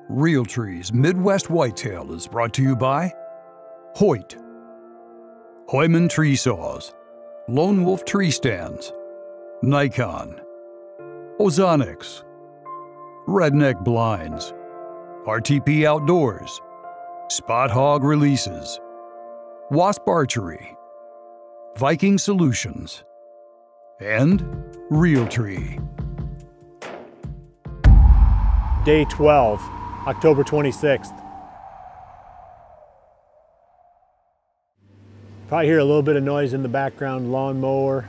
Realtree's Midwest Whitetail is brought to you by Hoyt, Heumann Tree Saws, Lone Wolf Tree Stands, Nikon, Ozonics, Redneck Blinds, RTP Outdoors, Spot Hog Releases, Wasp Archery, Viking Solutions, and Realtree. Day 12, October 26th. Probably hear a little bit of noise in the background, lawnmower.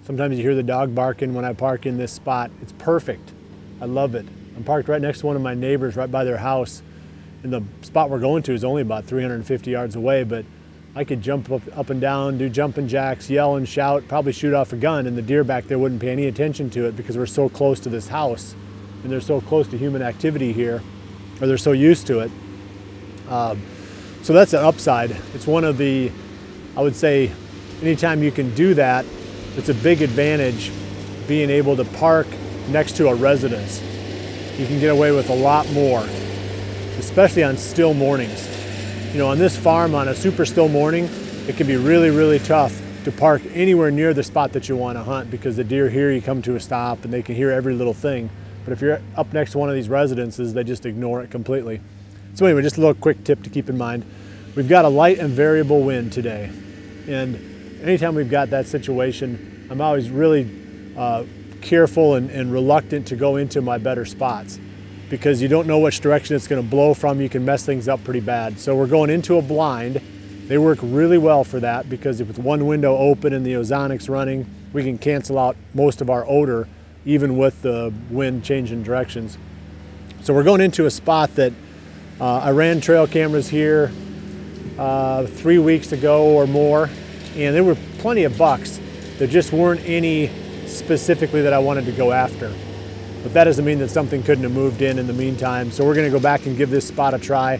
Sometimes you hear the dog barking when I park in this spot. It's perfect. I love it. I'm parked right next to one of my neighbors, right by their house. And the spot we're going to is only about 350 yards away, but I could jump up and down, do jumping jacks, yell and shout, probably shoot off a gun, and the deer back there wouldn't pay any attention to it because we're so close to this house and they're so close to human activity here, or they're so used to it. So that's an upside. It's one of the, I would say, anytime you can do that, it's a big advantage being able to park next to a residence. You can get away with a lot more, especially on still mornings. You know, on this farm, on a super still morning, it can be really, really tough to park anywhere near the spot that you want to hunt because the deer hear you come to a stop and they can hear every little thing. But if you're up next to one of these residences, they just ignore it completely. So anyway, just a little quick tip to keep in mind. We've got a light and variable wind today. And anytime we've got that situation, I'm always really careful and reluctant to go into my better spots because you don't know which direction it's going to blow from. You can mess things up pretty bad. So we're going into a blind. They work really well for that because with one window open and the ozonics running, we can cancel out most of our odor even with the wind changing directions. So we're going into a spot that I ran trail cameras here 3 weeks ago or more, and there were plenty of bucks. There just weren't any specifically that I wanted to go after. But that doesn't mean that something couldn't have moved in the meantime. So we're gonna go back and give this spot a try.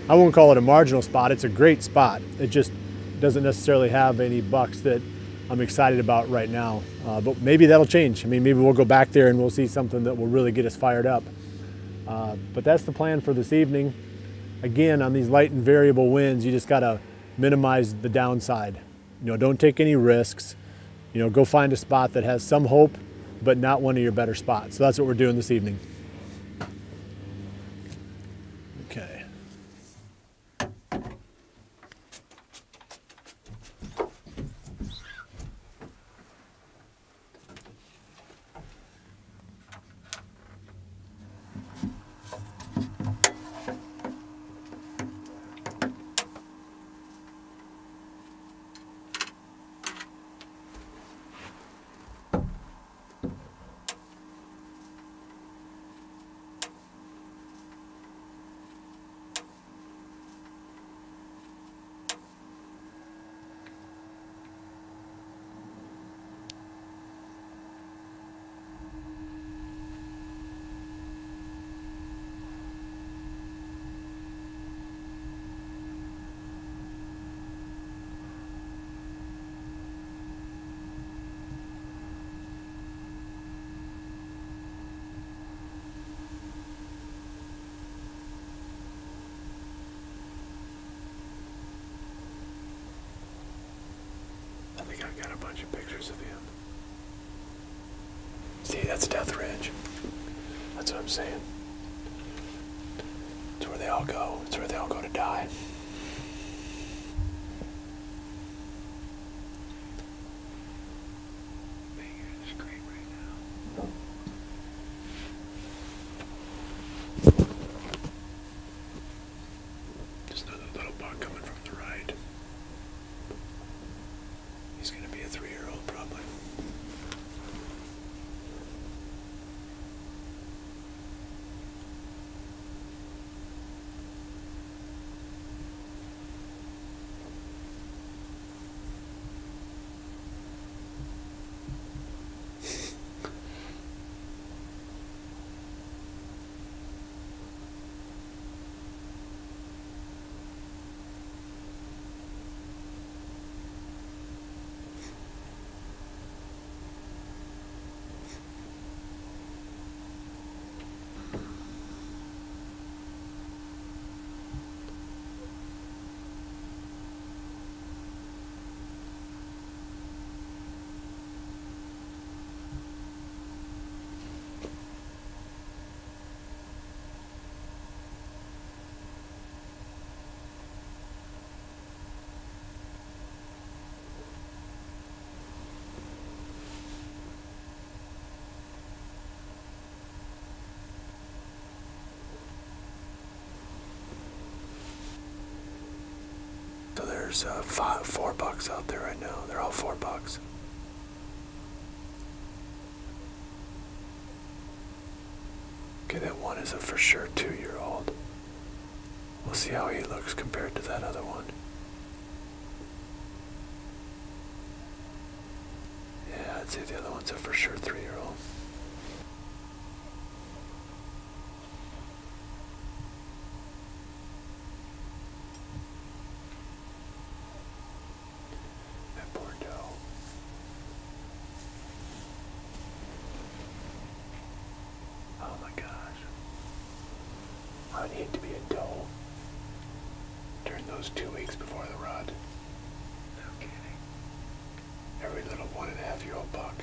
I won't call it a marginal spot, it's a great spot. It just doesn't necessarily have any bucks that I'm excited about right now. But maybe that'll change. I mean, maybe we'll go back there and we'll see something that will really get us fired up. But that's the plan for this evening. Again, on these light and variable winds, you just gotta minimize the downside. You know, don't take any risks. You know, go find a spot that has some hope, but not one of your better spots. So that's what we're doing this evening. Okay. I've got a bunch of pictures of him. See, that's Death Ridge. That's what I'm saying. It's where they all go. It's where they all go to die. Just another little buck coming from the right. He's going to be a 3-year-old probably. there's 4 bucks out there right now. They're all 4 bucks. Okay, that one is a for sure 2-year-old. We'll see how he looks compared to that other one. Yeah, I'd say the other one's a for sure 3-year-old. That poor doe. Oh my gosh. I need to be a doe during those 2 weeks before the rut. No kidding. Every little 1.5-year-old buck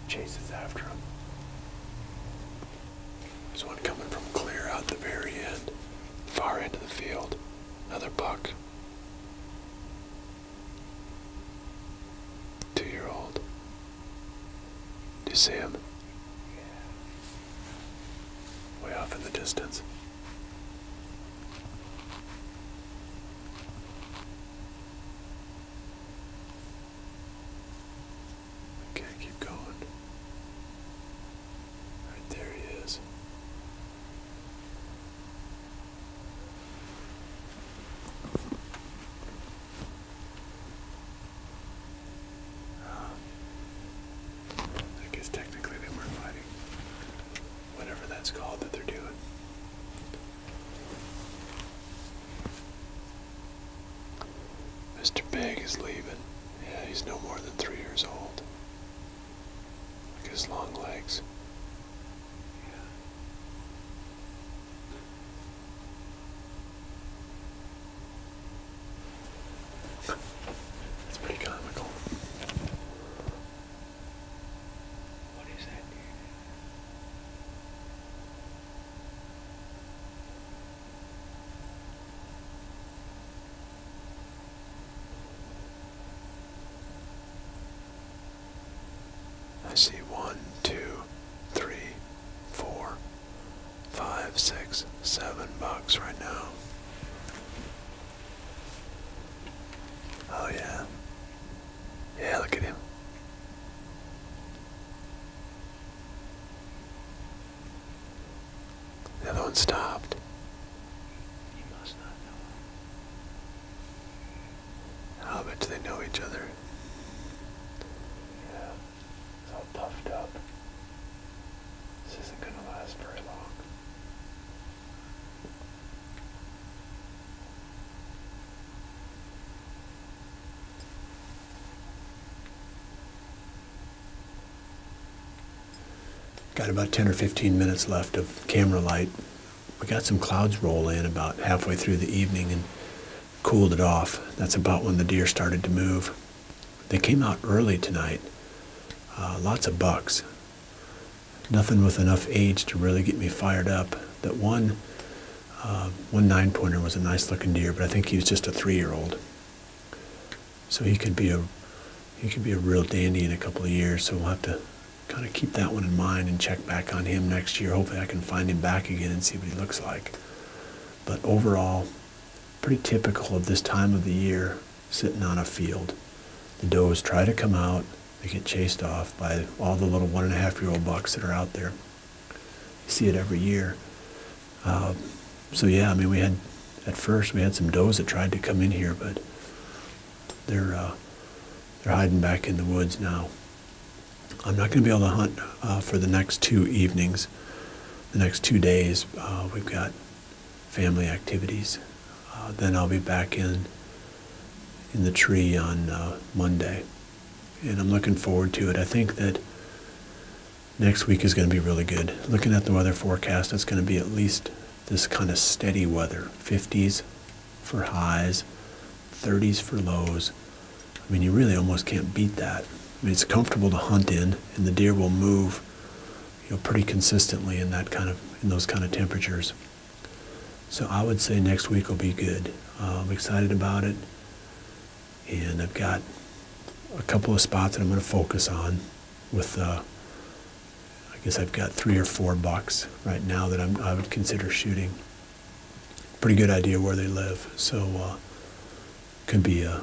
chases after him. There's one coming from clear out the very end, far into the field. Another buck. 2-year-old. Do you see him? Yeah. Way off in the distance. Okay, keep going. Right there he is. I guess technically they weren't fighting. Whatever that's called that they're doing. Mr. Big is leaving. Yeah, he's no more than 3 years old. Look at his long legs. Yeah. It's pretty comical. What is that, dude? I see 1, 2, 3, 4, 5, 6, 7 bucks right now. Oh yeah. Yeah, look at him. The other one stopped. He must not know. I'll bet they know each other. Yeah. It's all puffed up. This isn't going to last very long. Got about 10 or 15 minutes left of camera light. We got some clouds roll in about halfway through the evening and cooled it off. That's about when the deer started to move. They came out early tonight. Lots of bucks. Nothing with enough age to really get me fired up. That one 9-pointer was a nice looking deer, but I think he was just a 3-year-old. So he could be a real dandy in a couple of years. So we'll have to kind of keep that one in mind and check back on him next year. Hopefully I can find him back again and see what he looks like. But overall, pretty typical of this time of the year, sitting on a field. The does try to come out. They get chased off by all the little 1.5-year-old bucks that are out there. You see it every year. So yeah, I mean, at first we had some does that tried to come in here, but they're hiding back in the woods now. I'm not going to be able to hunt for the next 2 evenings. The next 2 days, we've got family activities. Then I'll be back in the tree on Monday, and I'm looking forward to it. I think that next week is going to be really good. Looking at the weather forecast, it's going to be at least this kind of steady weather. 50s for highs, 30s for lows. I mean, you really almost can't beat that. I mean, it's comfortable to hunt in, and the deer will move, pretty consistently in those kind of temperatures. So I would say next week will be good. I'm excited about it, and I've got a couple of spots that I'm going to focus on. With, I guess I've got 3 or 4 bucks right now that I would consider shooting. Pretty good idea where they live. So could be a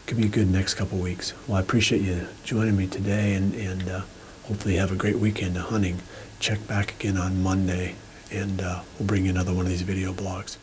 good next couple weeks. Well, I appreciate you joining me today, and hopefully you have a great weekend of hunting. Check back again on Monday, and we'll bring you another one of these video blogs.